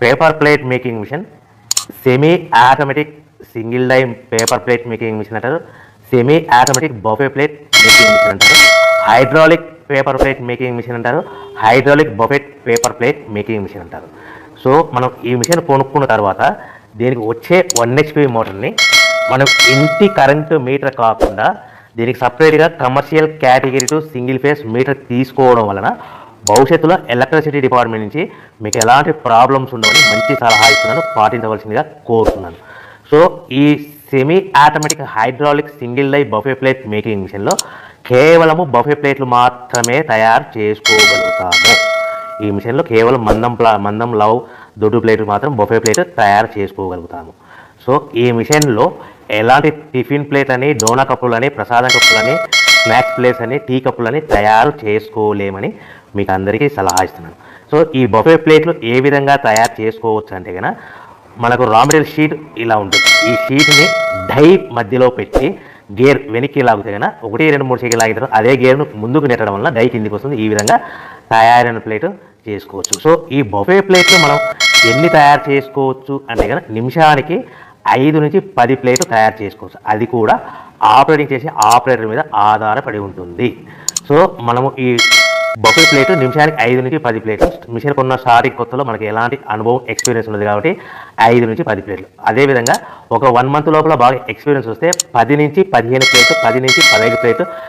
Paper plate making machine, semi automatic single die paper plate making machine అంటారు, semi automatic buffet plate making machine అంటారు, hydraulic paper plate making machine అంటారు, hydraulic buffet paper plate making machine అంటారు. So మనం ఈ machine కొనుక్కున్న తర్వాత దీనికి వచ్చే 1 HP మోటార్ని మనం ఇంటి కరెంటు మీటర్ కాకుండా దీనికి సపరేట్గా commercial category to single phase metre తీసుకోవడం వలన భవిష్యత్తులో ఎలక్ట్రిసిటీ డిపార్ట్మెంట్ నుంచి మీకు ఎలాంటి ప్రాబ్లమ్స్ ఉండవని మంచి సలహా ఇస్తున్నాను, పాటించవలసిందిగా కోరుతున్నాను. సో ఈ semi automatic hydraulic single die buffet plate making మిషన్లో కేవలము బఫే ప్లేట్లు మాత్రమే తయారు చేసుకోగలుగుతాము. ఈ మిషన్లో కేవలం మందం లవ్ దొడ్డు ప్లేట్లు మాత్రం బఫే ప్లేట్ తయారు చేసుకోగలుగుతాము. సో ఈ మిషన్లో ఎలాంటి టిఫిన్ ప్లేట్లని, డోనా కప్పులని, ప్రసాదం కప్పులని, స్నాక్స్ ప్లేట్స్ అని, టీ కప్పులని తయారు చేసుకోలేమని మీకు అందరికీ సలహా ఇస్తున్నాను. సో ఈ బఫే ప్లేట్లు ఏ విధంగా తయారు చేసుకోవచ్చు అంటే కనుక మనకు రా మెటీరియల్ షీట్ ఇలా ఉంటుంది. ఈ షీట్ని డై మధ్యలో పెట్టి గేర్ వెనక్కి లాగితే కనుక 1, 2, 3 సెకండ్లు లాగిన తర్వాత అదే గేర్ను ముందుకు నెట్టడం వల్ల డై కిందికి వస్తుంది. ఈ విధంగా తయారైన ప్లేట్ చేసుకోవచ్చు. సో ఈ బఫే ప్లేట్లు మనం ఎన్ని తయారు చేసుకోవచ్చు అంటే కనుక నిమిషానికి 5 నుంచి 10 ప్లేట్లు తయారు చేసుకోవచ్చు. అది కూడా ఆపరేటింగ్ చేసే ఆపరేటర్ మీద ఆధారపడి ఉంటుంది. సో మనము ఈ బఫే ప్లేట్ నిమిషానికి 5 నుంచి 10 ప్లేట్లు. మిషన్ కొన్న స్టార్టింగ్ కొత్తలో మనకి ఎలాంటి అనుభవం ఎక్స్పీరియన్స్ ఉన్నది కాబట్టి 5 నుంచి 10 ప్లేట్లు. అదేవిధంగా ఒక 1 మంత్ లోపల బాగా ఎక్స్పీరియన్స్ వస్తే 10 నుంచి 15 ప్లేట్లు, 10 నుంచి 15 ప్లేట్లు